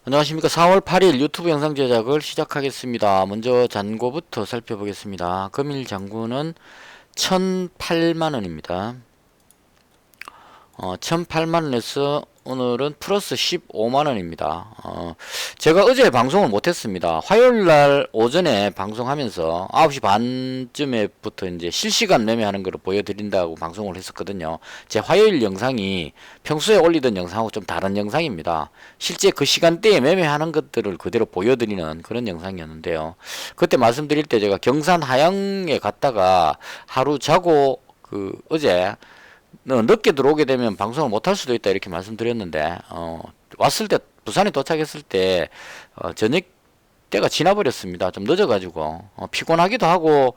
안녕하십니까. 4월 8일 유튜브 영상 제작을 시작하겠습니다. 먼저 잔고부터 살펴보겠습니다. 금일 잔고는 1008만원입니다. 1008만원에서 오늘은 플러스 15만원입니다. 제가 어제 방송을 못했습니다. 화요일날 오전에 방송하면서 9시 반쯤에부터 이제 실시간 매매하는 거를 보여드린다고 방송을 했었거든요. 제 화요일 영상이 평소에 올리던 영상하고 좀 다른 영상입니다. 실제 그 시간대에 매매하는 것들을 그대로 보여드리는 그런 영상이었는데요. 그때 말씀드릴 때 제가 경산 하양에 갔다가 하루 자고 어제 늦게 들어오게 되면 방송을 못할 수도 있다 이렇게 말씀드렸는데 왔을 때 부산에 도착했을 때 저녁 때가 지나버렸습니다. 좀 늦어가지고 피곤하기도 하고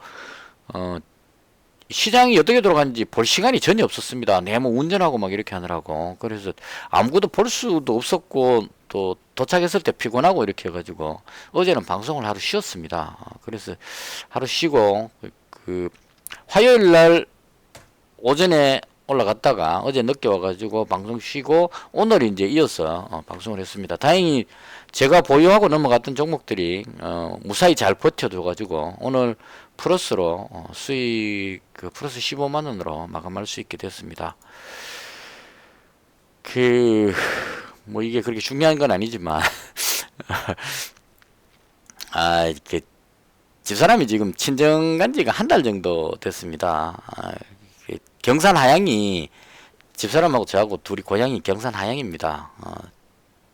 시장이 어떻게 돌아가는지 볼 시간이 전혀 없었습니다. 내뭐 운전하고 막 이렇게 하느라고. 그래서 아무것도 볼 수도 없었고 또 도착했을 때 피곤하고 이렇게 해가지고 어제는 방송을 하루 쉬었습니다. 그래서 하루 쉬고 화요일 날 오전에 올라갔다가 어제 늦게 와가지고 방송 쉬고 오늘 이제 이어서 방송을 했습니다. 다행히 제가 보유하고 넘어갔던 종목들이 무사히 잘 버텨줘가지고 오늘 플러스로 수익 플러스 15만원으로 마감할 수 있게 됐습니다. 뭐 이게 그렇게 중요한 건 아니지만 이렇게 집사람이 지금 친정 간 지가 한 달 정도 됐습니다. 경산 하양이 집사람하고 저하고 둘이 고향이 경산 하양입니다.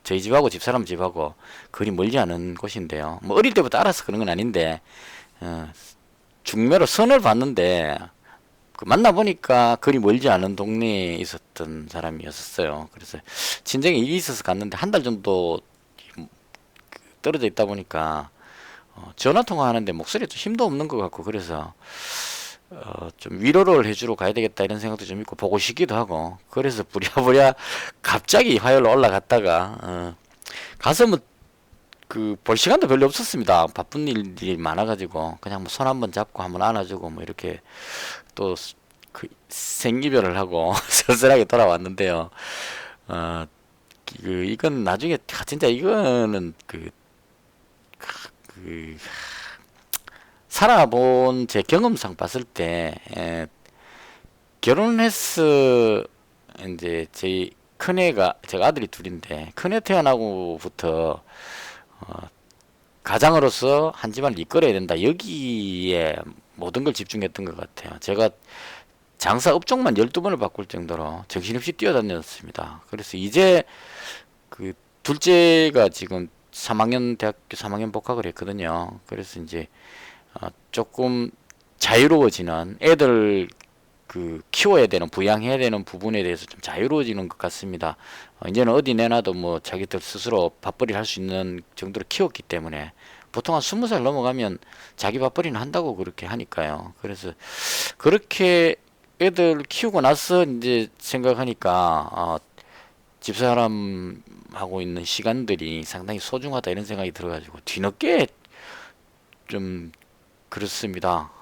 저희 집하고 집사람 집하고 거리 멀지 않은 곳인데요. 뭐 어릴 때부터 알아서 그런 건 아닌데 중매로 선을 봤는데 만나보니까 거리 멀지 않은 동네에 있었던 사람이었어요. 그래서 친정에 일이 있어서 갔는데 한 달 정도 떨어져 있다 보니까 전화 통화하는데 목소리에 좀 힘도 없는 것 같고 그래서 좀 위로를 해주러 가야 되겠다 이런 생각도 좀 있고 보고 싶기도 하고 그래서 부랴부랴 갑자기 화요일로 올라갔다가 가서 뭐 볼 시간도 별로 없었습니다. 바쁜 일이 많아가지고 그냥 뭐 손 한번 잡고 한번 안아주고 뭐 이렇게 또 생이별을 하고 쓸쓸하게 돌아왔는데요. 이건 나중에 진짜 이거는 살아본 제 경험상 봤을 때 결혼해서 이제 제 큰애가 제가 아들이 둘인데 큰애 태어나고부터 가장으로서 한 집안을 이끌어야 된다 여기에 모든 걸 집중했던 것 같아요. 제가 장사 업종만 12번을 바꿀 정도로 정신없이 뛰어다녔습니다. 그래서 이제 둘째가 지금 3학년 대학교 3학년 복학을 했거든요. 그래서 이제 조금 자유로워지는 애들 키워야 되는 부양해야 되는 부분에 대해서 좀 자유로워지는 것 같습니다. 이제는 어디 내놔도 뭐 자기들 스스로 밥벌이를 할 수 있는 정도로 키웠기 때문에 보통 한 20살 넘어가면 자기 밥벌이는 한다고 그렇게 하니까요. 그래서 그렇게 애들 키우고 나서 이제 생각하니까 집사람하고 있는 시간들이 상당히 소중하다 이런 생각이 들어가지고 뒤늦게 좀 그렇습니다.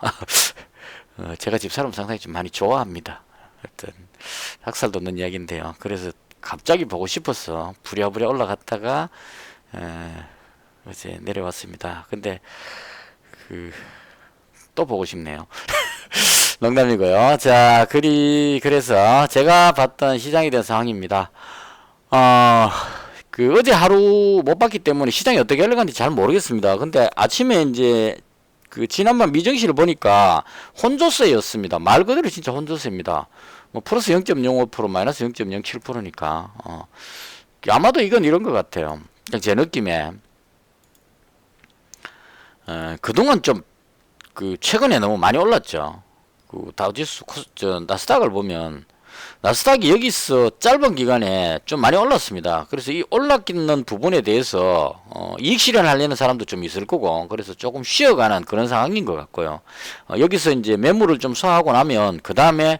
제가 집사람 상당히 좀 많이 좋아합니다. 하여튼 학살 돋는 이야기인데요. 그래서 갑자기 보고 싶어서 부랴부랴 올라갔다가 어제 내려왔습니다. 근데 또 보고 싶네요. 농담이고요. 자, 그래서 제가 봤던 시장에 대한 상황입니다. 어제 하루 못 봤기 때문에 시장이 어떻게 흘러가는지 잘 모르겠습니다. 근데 아침에 이제 지난번 미정시를 보니까 혼조세였습니다. 말 그대로 진짜 혼조세입니다. 뭐 플러스 0.05% 마이너스 0.07%니까 아마도 이건 이런 것 같아요. 그냥 제 느낌에 그동안 좀 최근에 너무 많이 올랐죠. 다우지수 나스닥을 보면 나스닥이 여기서 짧은 기간에 좀 많이 올랐습니다. 그래서 이 올랐는 부분에 대해서 이익 실현하려는 사람도 좀 있을 거고 그래서 조금 쉬어가는 그런 상황인 것 같고요. 여기서 이제 매물을 좀 소화하고 나면 그 다음에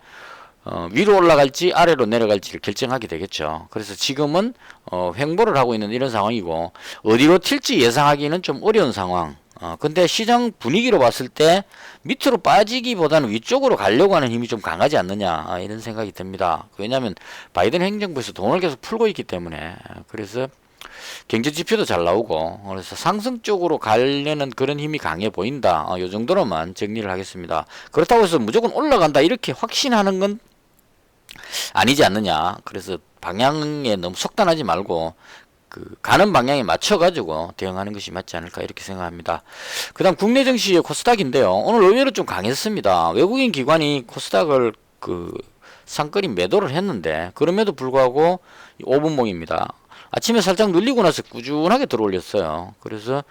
위로 올라갈지 아래로 내려갈지를 결정하게 되겠죠. 그래서 지금은 횡보를 하고 있는 이런 상황이고 어디로 튈지 예상하기는 좀 어려운 상황. 근데 시장 분위기로 봤을 때 밑으로 빠지기보다는 위쪽으로 가려고 하는 힘이 좀 강하지 않느냐 이런 생각이 듭니다. 왜냐하면 바이든 행정부에서 돈을 계속 풀고 있기 때문에 그래서 경제 지표도 잘 나오고, 그래서 상승 쪽으로 가려는 그런 힘이 강해 보인다. 요 정도로만 정리를 하겠습니다. 그렇다고 해서 무조건 올라간다 이렇게 확신하는 건 아니지 않느냐. 그래서 방향에 너무 속단하지 말고 그 가는 방향에 맞춰 가지고 대응하는 것이 맞지 않을까 이렇게 생각합니다. 그다음 국내 증시의 코스닥인데요. 오늘 의외로 좀 강했습니다. 외국인 기관이 코스닥을 그 상끌이 매도를 했는데 그럼에도 불구하고 5분봉입니다. 아침에 살짝 눌리고 나서 꾸준하게 들어올렸어요. 그래서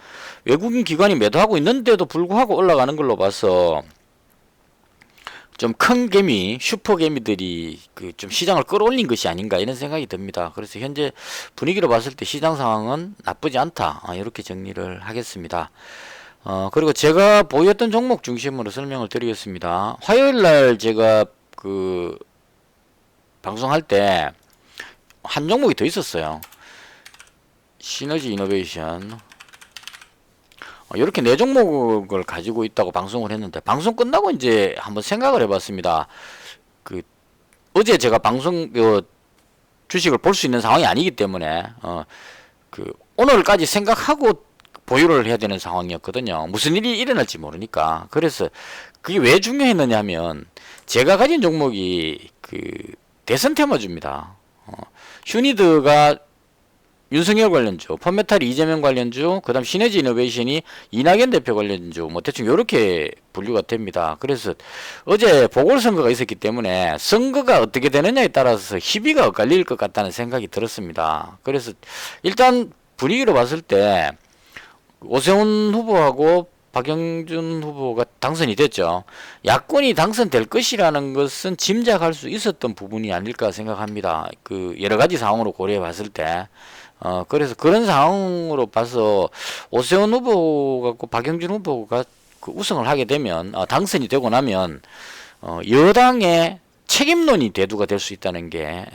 외국인 기관이 매도하고 있는데도 불구하고 올라가는 걸로 봐서 좀 큰 개미, 슈퍼 개미들이 그 좀 시장을 끌어올린 것이 아닌가 이런 생각이 듭니다. 그래서 현재 분위기로 봤을 때 시장 상황은 나쁘지 않다. 이렇게 정리를 하겠습니다. 그리고 제가 보였던 종목 중심으로 설명을 드리겠습니다. 화요일 날 제가 그 방송할 때 한 종목이 더 있었어요. 시너지 이노베이션. 이렇게 네 종목을 가지고 있다고 방송을 했는데 방송 끝나고 이제 한번 생각을 해봤습니다. 그 어제 제가 방송 주식을 볼 수 있는 상황이 아니기 때문에 그 오늘까지 생각하고 보유를 해야 되는 상황이었거든요. 무슨 일이 일어날지 모르니까. 그래서 그게 왜 중요했느냐면 제가 가진 종목이 그 대선 테마주입니다. 휴니드가 윤석열 관련주, 펀메탈이 이재명 관련주, 그 다음 시너지 이노베이션이 이낙연 대표 관련주, 뭐 대충 요렇게 분류가 됩니다. 그래서 어제 보궐선거가 있었기 때문에 선거가 어떻게 되느냐에 따라서 희비가 엇갈릴 것 같다는 생각이 들었습니다. 그래서 일단 분위기로 봤을 때 오세훈 후보하고 박영준 후보가 당선이 됐죠. 야권이 당선될 것이라는 것은 짐작할 수 있었던 부분이 아닐까 생각합니다. 그 여러 가지 상황으로 고려해 봤을 때. 그래서 그런 상황으로 봐서 오세훈 후보가 박영준 후보가 그 우승을 하게 되면 당선이 되고 나면 여당의 책임론이 대두가 될 수 있다는 게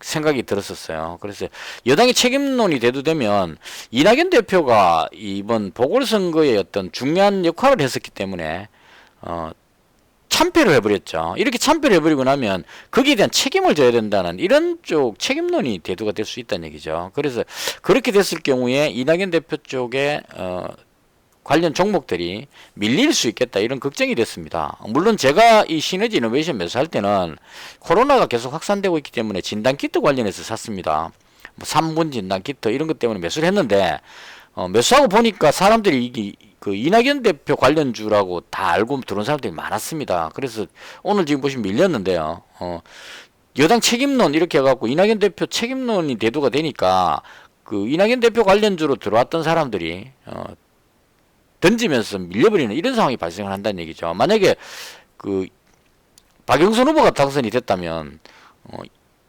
생각이 들었었어요. 그래서 여당의 책임론이 대두되면 이낙연 대표가 이번 보궐선거의 어떤 중요한 역할을 했었기 때문에 참패를 해버렸죠. 이렇게 참패를 해버리고 나면 거기에 대한 책임을 져야 된다는 이런 쪽 책임론이 대두가 될 수 있다는 얘기죠. 그래서 그렇게 됐을 경우에 이낙연 대표 쪽에 관련 종목들이 밀릴 수 있겠다 이런 걱정이 됐습니다. 물론 제가 이 시너지 이노베이션 매수할 때는 코로나가 계속 확산되고 있기 때문에 진단키트 관련해서 샀습니다. 뭐 3분 진단키트 이런 것 때문에 매수를 했는데 매수하고 보니까 사람들이 그 이낙연 대표 관련주라고 다 알고 들어온 사람들이 많았습니다. 그래서 오늘 지금 보시면 밀렸는데요. 여당 책임론 이렇게 해갖고 이낙연 대표 책임론이 대두가 되니까 그 이낙연 대표 관련주로 들어왔던 사람들이 던지면서 밀려버리는 이런 상황이 발생을 한다는 얘기죠. 만약에 그 박영선 후보가 당선이 됐다면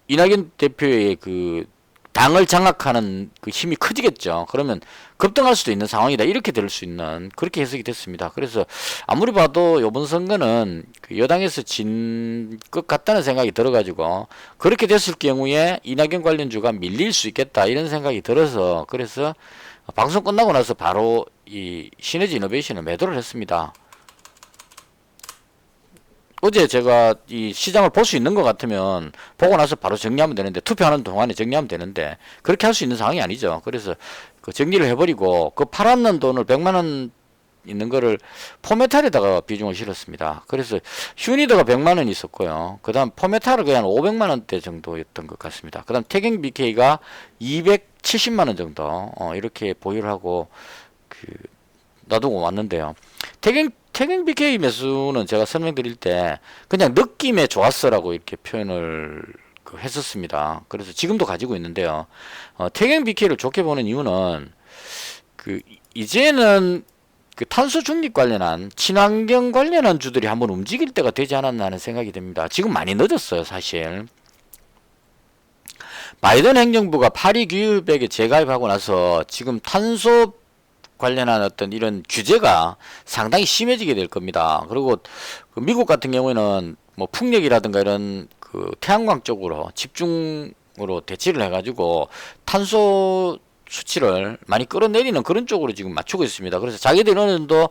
이낙연 대표의 그 당을 장악하는 그 힘이 커지겠죠. 그러면 급등할 수도 있는 상황이다. 이렇게 될 수 있는 그렇게 해석이 됐습니다. 그래서 아무리 봐도 이번 선거는 그 여당에서 진 것 같다는 생각이 들어가지고 그렇게 됐을 경우에 이낙연 관련주가 밀릴 수 있겠다 이런 생각이 들어서 그래서 방송 끝나고 나서 바로 이 시너지 이노베이션을 매도를 했습니다. 어제 제가 이 시장을 볼 수 있는 것 같으면 보고 나서 바로 정리하면 되는데 투표하는 동안에 정리하면 되는데 그렇게 할 수 있는 상황이 아니죠. 그래서 그 정리를 해버리고 그 팔았는 돈을 100만원 있는 거를 포메탈에다가 비중을 실었습니다. 그래서 휴니드가 100만원 있었고요. 그 다음 포메탈은 그냥 500만원대 정도였던 것 같습니다. 그 다음 태경 BK가 270만원 정도 이렇게 보유를 하고 그 놔두고 왔는데요. 태경 BK 매수는 제가 설명드릴 때 그냥 느낌에 좋았어라고 이렇게 표현을 했었습니다. 그래서 지금도 가지고 있는데요. 태경 BK를 좋게 보는 이유는 그 이제는 그 탄소 중립 관련한 친환경 관련한 주들이 한번 움직일 때가 되지 않았나 하는 생각이 듭니다. 지금 많이 늦었어요, 사실. 바이든 행정부가 파리 규율백에 재가입하고 나서 지금 탄소 관련한 어떤 이런 규제가 상당히 심해지게 될 겁니다. 그리고 그 미국 같은 경우에는 뭐 풍력이라든가 이런 그 태양광 쪽으로 집중으로 대치를 해가지고 탄소 수치를 많이 끌어내리는 그런 쪽으로 지금 맞추고 있습니다. 그래서 자기들 어느 정도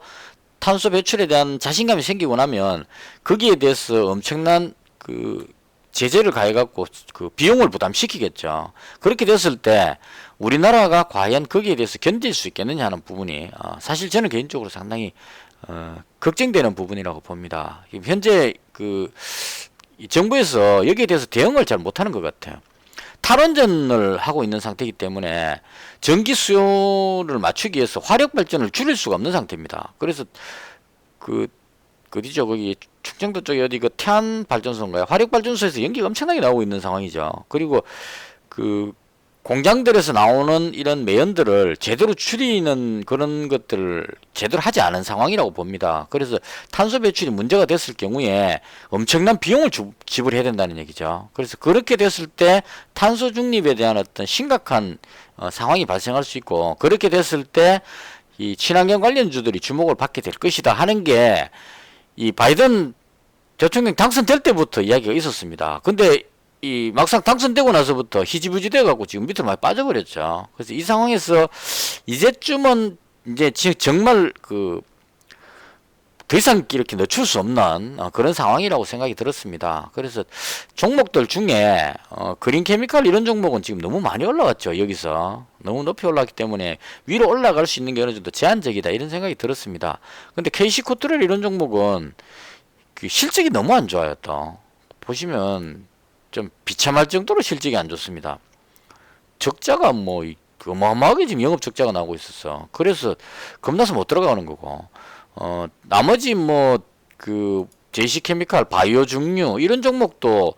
탄소 배출에 대한 자신감이 생기고 나면 거기에 대해서 엄청난 그 제재를 가해갖고 그 비용을 부담시키겠죠. 그렇게 됐을 때 우리나라가 과연 거기에 대해서 견딜 수 있겠느냐 하는 부분이 사실 저는 개인적으로 상당히 걱정되는 부분이라고 봅니다. 현재 이 정부에서 여기에 대해서 대응을 잘 못하는 것 같아요. 탈원전을 하고 있는 상태이기 때문에 전기 수요를 맞추기 위해서 화력 발전을 줄일 수가 없는 상태입니다. 그래서 어디죠? 거기 충청도 쪽에 어디 태안 발전소인가요? 화력 발전소에서 연기가 엄청나게 나오고 있는 상황이죠. 그리고 공장들에서 나오는 이런 매연들을 제대로 줄이는 그런 것들을 제대로 하지 않은 상황이라고 봅니다. 그래서 탄소 배출이 문제가 됐을 경우에 엄청난 비용을 지불해야 된다는 얘기죠. 그래서 그렇게 됐을 때 탄소 중립에 대한 어떤 심각한 상황이 발생할 수 있고, 그렇게 됐을 때 이 친환경 관련주들이 주목을 받게 될 것이다 하는 게 이 바이든 대통령 당선될 때부터 이야기가 있었습니다. 근데 이 막상 당선되고 나서부터 희지부지 돼갖고 지금 밑으로 많이 빠져버렸죠. 그래서 이 상황에서 이제쯤은 이제 정말 더 이상 이렇게 늦출 수 없는 그런 상황이라고 생각이 들었습니다. 그래서 종목들 중에 그린 케미칼 이런 종목은 지금 너무 많이 올라갔죠. 여기서 너무 높이 올라갔기 때문에 위로 올라갈 수 있는 게 어느 정도 제한적이다 이런 생각이 들었습니다. 근데 KC코트럴 이런 종목은 실적이 너무 안 좋아요. 또 보시면 좀 비참할 정도로 실적이 안 좋습니다. 적자가 뭐 어마어마하게 지금 영업 적자가 나오고 있었어. 그래서 겁나서 못 들어가는 거고, 나머지 JC케미칼, 바이오 중류 이런 종목도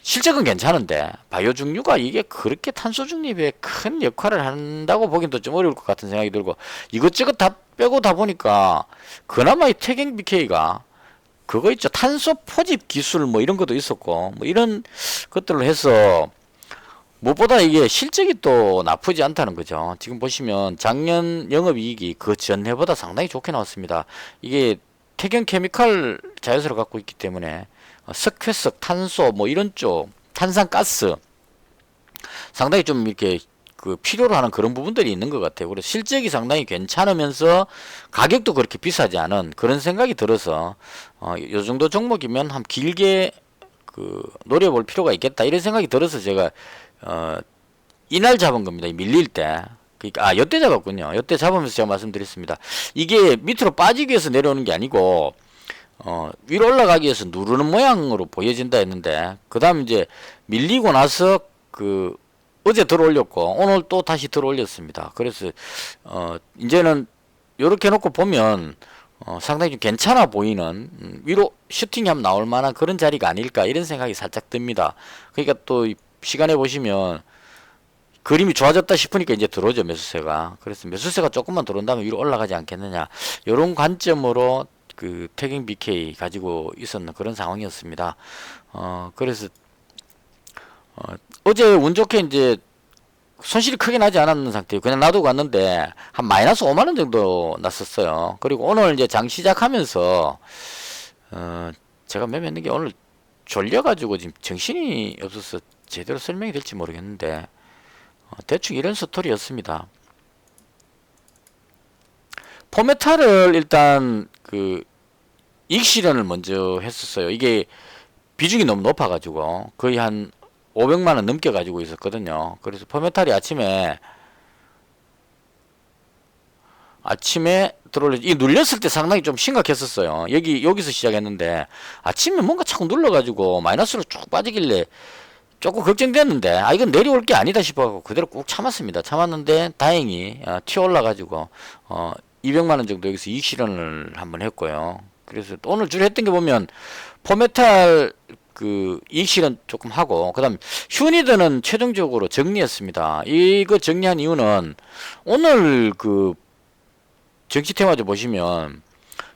실적은 괜찮은데 바이오 중류가 이게 그렇게 탄소 중립에 큰 역할을 한다고 보기는 좀 어려울 것 같은 생각이 들고, 이것저것 다 빼고 다 보니까 그나마 이 태경 BK가 그거 있죠. 탄소 포집 기술 이런 것도 있었고, 이런 것들을 해서 무엇보다 이게 실적이 또 나쁘지 않다는 거죠. 지금 보시면 작년 영업이익이 그 전해보다 상당히 좋게 나왔습니다. 이게 태경 케미칼 자회사를 갖고 있기 때문에 석회석, 탄소 이런 쪽, 탄산가스 상당히 좀 이렇게 필요로 하는 그런 부분들이 있는 것 같아요. 그래서 실적이 상당히 괜찮으면서 가격도 그렇게 비싸지 않은 그런 생각이 들어서 요 정도 종목이면 한 길게 노려볼 필요가 있겠다 이런 생각이 들어서 제가 이날 잡은 겁니다. 밀릴 때. 그러니까 요때 잡았군요. 요때 잡으면서 제가 말씀드렸습니다. 이게 밑으로 빠지기 위해서 내려오는 게 아니고 위로 올라가기 위해서 누르는 모양으로 보여진다 했는데, 그 다음 이제 밀리고 나서 어제 들어 올렸고 오늘 또 다시 들어 올렸습니다. 그래서 이제는 요렇게 놓고 보면 상당히 좀 괜찮아 보이는 위로 슈팅이 한번 나올 만한 그런 자리가 아닐까 이런 생각이 살짝 듭니다. 그러니까 또 시간에 보시면 그림이 좋아졌다 싶으니까 이제 들어오죠, 매수세가. 그래서 매수세가 조금만 들어온다면 위로 올라가지 않겠느냐, 이런 관점으로 태경 BK 가지고 있었는 그런 상황이었습니다. 그래서 어제 운 좋게 이제 손실이 크게 나지 않았는 상태예요. 그냥 놔두고 갔는데 한 마이너스 5만원 정도 났었어요. 그리고 오늘 이제 장 시작하면서 제가 매매했는 게 오늘 졸려가지고 지금 정신이 없어서 제대로 설명이 될지 모르겠는데 대충 이런 스토리였습니다. 포메탈을 일단 이익 실현을 먼저 했었어요. 이게 비중이 너무 높아가지고 거의 한 500만원 넘게 가지고 있었거든요. 그래서 포메탈이 아침에 이 눌렸을 때 상당히 좀 심각했었어요. 여기서 시작했는데 아침에 뭔가 자꾸 눌러가지고 마이너스로 쭉 빠지길래 조금 걱정됐는데 이건 내려올 게 아니다 싶어서 그대로 꾹 참았습니다. 참았는데 다행히 튀어 올라가지고 200만원 정도 여기서 이익 실현을 한번 했고요. 그래서 오늘 주로 했던 게 보면 포메탈 이익 실현 조금 하고, 그 다음 휴니드는 최종적으로 정리했습니다. 이거 정리한 이유는 오늘 정치 테마주 보시면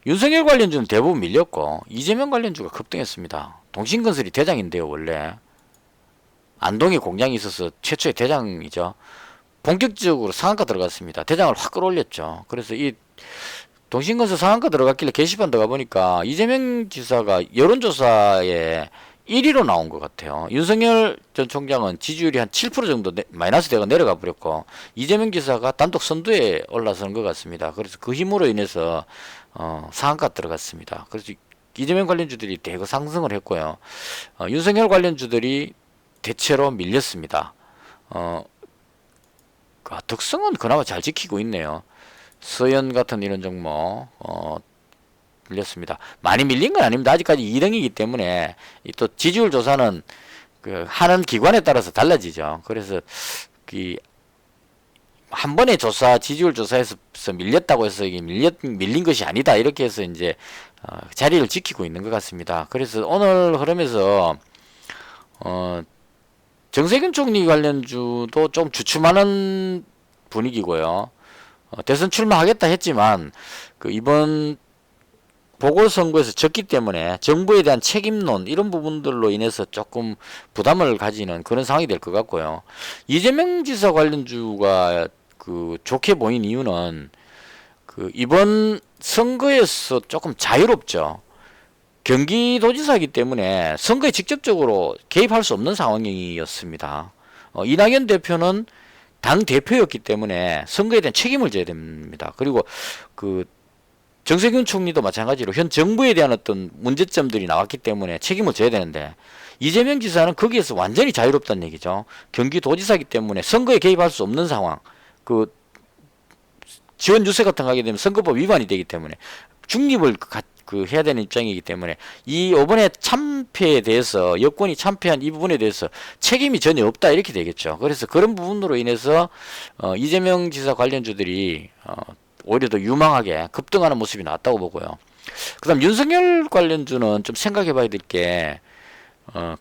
윤석열 관련주는 대부분 밀렸고 이재명 관련주가 급등했습니다. 동신건설이 대장인데요. 원래 안동에 공장이 있어서 최초의 대장이죠. 본격적으로 상한가 들어갔습니다. 대장을 확 끌어올렸죠. 그래서 이 동신건설 상한가 들어갔길래 게시판 들어가 보니까 이재명 지사가 여론조사에 1위로 나온 것 같아요. 윤석열 전 총장은 지지율이 한 7% 정도 마이너스 대가 내려가 버렸고 이재명 지사가 단독 선두에 올라서는 것 같습니다. 그래서 그 힘으로 인해서 상한가 들어갔습니다. 그래서 이재명 관련주들이 대거 상승을 했고요. 윤석열 관련주들이 대체로 밀렸습니다. 특성은 그나마 잘 지키고 있네요. 서현 같은 이런 종목 밀렸습니다. 많이 밀린 건 아닙니다. 아직까지 2등이기 때문에 또 지지율 조사는 그 하는 기관에 따라서 달라지죠. 그래서 그 한 번에 지지율 조사에서 밀렸다고 해서 이게 밀린 것이 아니다. 이렇게 해서 이제 자리를 지키고 있는 것 같습니다. 그래서 오늘 흐름에서 정세균 총리 관련주도 좀 주춤하는 분위기고요. 대선 출마하겠다 했지만 그 이번 보궐선거에서 졌기 때문에 정부에 대한 책임론 이런 부분들로 인해서 조금 부담을 가지는 그런 상황이 될 것 같고요. 이재명 지사 관련주가 그 좋게 보인 이유는 그 이번 선거에서 조금 자유롭죠. 경기도지사이기 때문에 선거에 직접적으로 개입할 수 없는 상황이었습니다. 이낙연 대표는 당 대표였기 때문에 선거에 대한 책임을 져야 됩니다. 그리고 그 정세균 총리도 마찬가지로 현 정부에 대한 어떤 문제점들이 나왔기 때문에 책임을 져야 되는데 이재명 지사는 거기에서 완전히 자유롭다는 얘기죠. 경기도지사이기 때문에 선거에 개입할 수 없는 상황, 그 지원 유세 같은 거 하게 되면 선거법 위반이 되기 때문에 중립을 해야 되는 입장이기 때문에 이번에 참패에 대해서 여권이 참패한 이 부분에 대해서 책임이 전혀 없다 이렇게 되겠죠. 그래서 그런 부분으로 인해서 이재명 지사 관련주들이 오히려 더 유망하게 급등하는 모습이 나왔다고 보고요. 그 다음 윤석열 관련주는 좀 생각해 봐야 될 게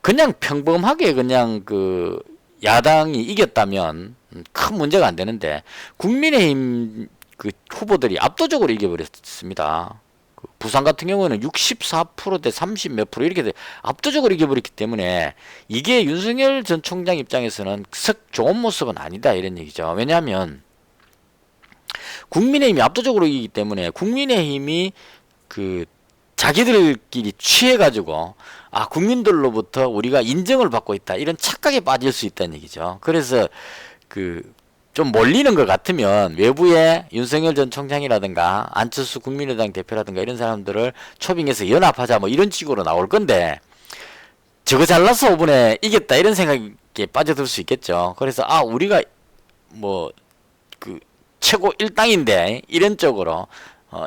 그냥 평범하게 그냥 그 야당이 이겼다면 큰 문제가 안 되는데 국민의힘 그 후보들이 압도적으로 이겨버렸습니다. 그 부산 같은 경우는 64%대 30 몇 프로 이렇게 압도적으로 이겨버렸기 때문에 이게 윤석열 전 총장 입장에서는 썩 좋은 모습은 아니다 이런 얘기죠. 왜냐하면 국민의힘이 압도적으로 이기기 때문에 국민의힘이 그 자기들끼리 취해가지고 국민들로부터 우리가 인정을 받고 있다 이런 착각에 빠질 수 있다는 얘기죠. 그래서 그 좀 몰리는 것 같으면 외부에 윤석열 전 총장이라든가 안철수 국민의당 대표라든가 이런 사람들을 초빙해서 연합하자 뭐 이런 식으로 나올 건데 저거 잘나서 5분에 이겼다 이런 생각에 빠져들 수 있겠죠. 그래서 우리가 뭐 그 최고 일당인데 이런 쪽으로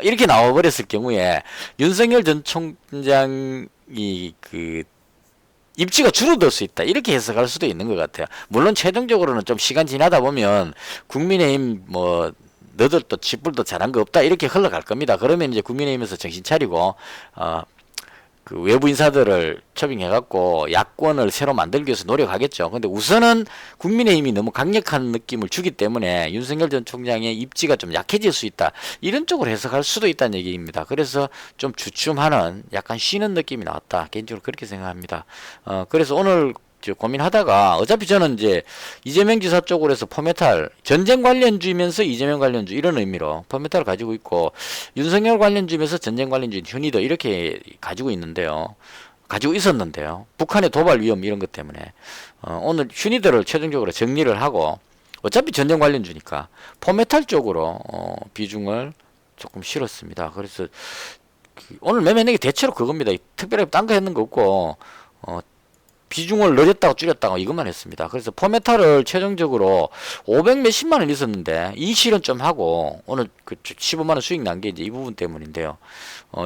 이렇게 나와버렸을 경우에 윤석열 전 총장이 그 입지가 줄어들 수 있다 이렇게 해석할 수도 있는 것 같아요. 물론 최종적으로는 좀 시간 지나다 보면 국민의힘 뭐 너들 또 쥐뿔도 잘한 거 없다 이렇게 흘러갈 겁니다. 그러면 이제 국민의힘에서 정신 차리고 그 외부 인사들을 초빙해갖고 야권을 새로 만들기 위해서 노력하겠죠. 근데 우선은 국민의힘이 너무 강력한 느낌을 주기 때문에 윤석열 전 총장의 입지가 좀 약해질 수 있다. 이런 쪽으로 해석할 수도 있다는 얘기입니다. 그래서 좀 주춤하는 약간 쉬는 느낌이 나왔다. 개인적으로 그렇게 생각합니다. 그래서 오늘 고민하다가 어차피 저는 이제 이재명 지사 쪽으로 해서 포메탈 전쟁 관련주이면서 이재명 관련주 이런 의미로 포메탈을 가지고 있고 윤석열 관련주이면서 전쟁 관련주인 휴니더 이렇게 가지고 있었는데요. 북한의 도발 위험 이런 것 때문에 오늘 휴니더를 최종적으로 정리를 하고 어차피 전쟁 관련주니까 포메탈 쪽으로 비중을 조금 실었습니다. 그래서 오늘 매매내기 대체로 그겁니다. 특별하게 딴 거 했는 거 없고 비중을 늘렸다가 줄였다가 이것만 했습니다. 그래서 포메탈을 최종적으로 500 몇십만 원 있었는데 이익 실현 좀 하고 오늘 그 15만 원 수익 난 게 이제 이 부분 때문인데요.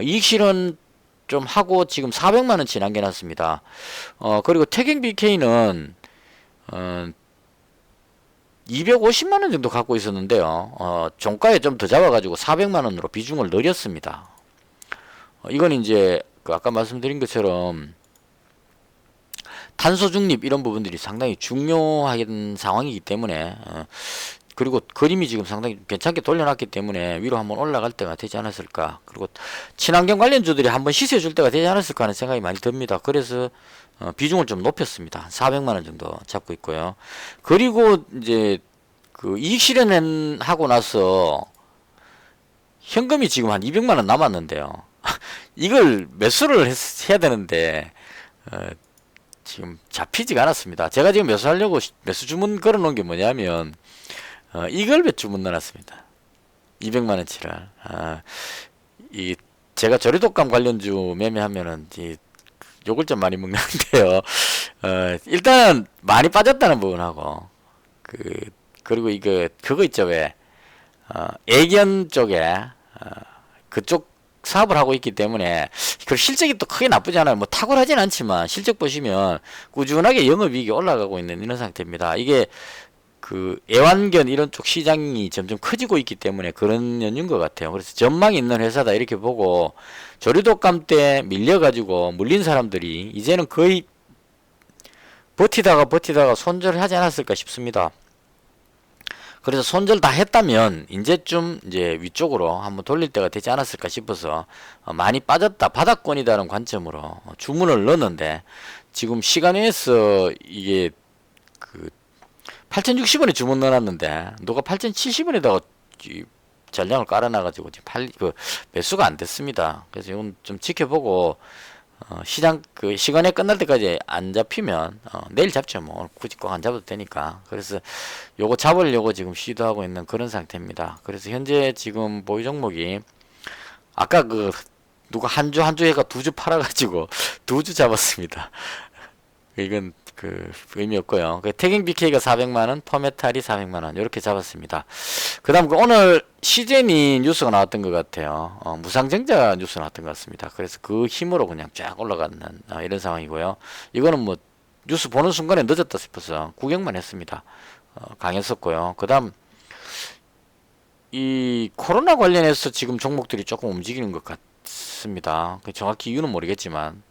이익 실현 좀 하고 지금 400만 원치 남겨놨습니다. 그리고 태경 BK는 250만 원 정도 갖고 있었는데요. 종가에 좀 더 잡아가지고 400만 원으로 비중을 늘렸습니다. 이건 이제 그 아까 말씀드린 것처럼 탄소 중립 이런 부분들이 상당히 중요한 상황이기 때문에 그리고 그림이 지금 상당히 괜찮게 돌려놨기 때문에 위로 한번 올라갈 때가 되지 않았을까. 그리고 친환경 관련주들이 한번 시세 줄 때가 되지 않았을까 하는 생각이 많이 듭니다. 그래서 비중을 좀 높였습니다. 400만원 정도 잡고 있고요. 그리고 이제 그 이익 실현하고 나서 현금이 지금 한 200만원 남았는데요. 이걸 매수를 해야 되는데 지금 잡히지가 않았습니다. 제가 지금 매수하려고 매수 주문 걸어 놓은 게 뭐냐면 이걸 주문 넣어놨습니다. 200만원치를 이 제가 저리독감 관련주 매매하면은 욕을 좀 많이 먹는데요. 일단 많이 빠졌다는 부분하고 그리고 그거 있죠, 왜, 애견 쪽에, 그쪽 사업을 하고 있기 때문에, 그 실적이 또 크게 나쁘지 않아요. 뭐 탁월하진 않지만, 실적 보시면 꾸준하게 영업이익이 올라가고 있는 이런 상태입니다. 이게, 애완견 이런 쪽 시장이 점점 커지고 있기 때문에 그런 연유인 것 같아요. 그래서 전망이 있는 회사다 이렇게 보고, 조류독감 때 밀려가지고 물린 사람들이 이제는 거의 버티다가 손절을 하지 않았을까 싶습니다. 그래서 손절 다 했다면 이제쯤 이제 위쪽으로 한번 돌릴 때가 되지 않았을까 싶어서 많이 빠졌다, 바닥권이다라는 관점으로 주문을 넣었는데, 지금 시간에서 이게 8,060원에 주문 넣어놨는데 누가 8,070원에다가 전량을 깔아놔가지고 지금 매수가 안 됐습니다. 그래서 이건 좀 지켜보고, 시장 시간에 끝날 때까지 안 잡히면 내일 잡죠. 뭐 굳이 꼭 안 잡아도 되니까. 그래서 요거 잡으려고 지금 시도하고 있는 그런 상태입니다. 그래서 현재 지금 보유 종목이, 아까 누가 한 주 해가 두 주 팔아가지고 두 주 잡았습니다. 이건 의미 없고요. 태깅 BK가 400만원, 퍼메탈이 400만원 이렇게 잡았습니다. 그 다음 오늘 시제니 뉴스가 나왔던 것 같아요. 무상증자 뉴스 나왔던 것 같습니다. 그래서 그 힘으로 그냥 쫙 올라가는 이런 상황이고요. 이거는 뭐 뉴스 보는 순간에 늦었다 싶어서 구경만 했습니다. 강했었고요. 그 다음 이 코로나 관련해서 지금 종목들이 조금 움직이는 것 같습니다. 정확히 이유는 모르겠지만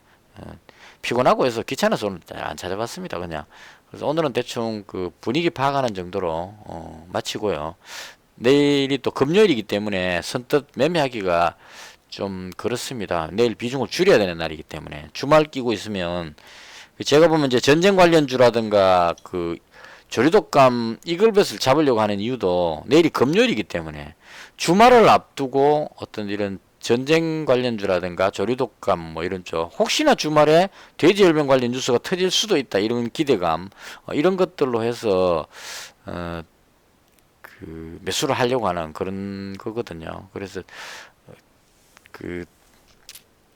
피곤하고 해서 귀찮아서 오늘 안 찾아봤습니다. 그냥. 그래서 오늘은 대충 분위기 파악하는 정도로 마치고요. 내일이 또 금요일이기 때문에 선뜻 매매하기가 좀 그렇습니다. 내일 비중을 줄여야 되는 날이기 때문에 주말 끼고 있으면, 제가 보면 이제 전쟁 관련주라든가 조류독감 이글벳을 잡으려고 하는 이유도 내일이 금요일이기 때문에, 주말을 앞두고 어떤 이런 전쟁 관련주라든가 조류독감 뭐 이런 쪽, 혹시나 주말에 돼지열병 관련 뉴스가 터질 수도 있다 이런 기대감, 이런 것들로 해서 매수를 하려고 하는 그런 거거든요. 그래서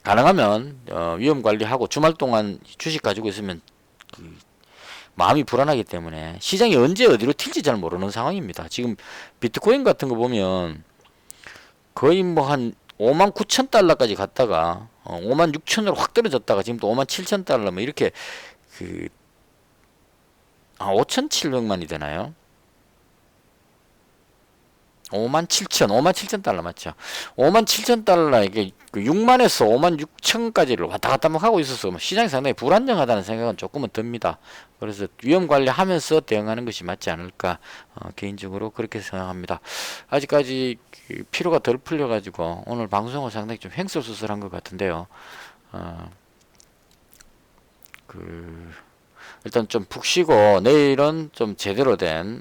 가능하면 위험 관리하고 주말 동안 주식 가지고 있으면 마음이 불안하기 때문에 시장이 언제 어디로 튈지 잘 모르는 상황입니다. 지금 비트코인 같은 거 보면 거의 뭐 한 59,000달러까지 갔다가 56,000으로 확 떨어졌다가 지금 또 57,000달러 뭐 이렇게 5,700만이 되나요? 57,000달러 맞죠? 57,000달러, 이게 6만에서 56,000까지를 왔다 갔다 막 하고 있어서 시장이 상당히 불안정하다는 생각은 조금은 듭니다. 그래서 위험 관리하면서 대응하는 것이 맞지 않을까, 개인적으로 그렇게 생각합니다. 아직까지 피로가 덜 풀려가지고 오늘 방송은 상당히 좀 횡설수설한 것 같은데요. 일단 좀 푹 쉬고 내일은 좀 제대로 된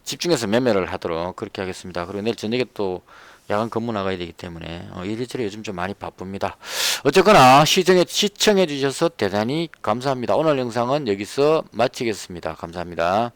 집중해서 매매를 하도록 그렇게 하겠습니다. 그리고 내일 저녁에 또 야간 근무 나가야 되기 때문에 이리저리 요즘 좀 많이 바쁩니다. 어쨌거나 시청해 주셔서 대단히 감사합니다. 오늘 영상은 여기서 마치겠습니다. 감사합니다.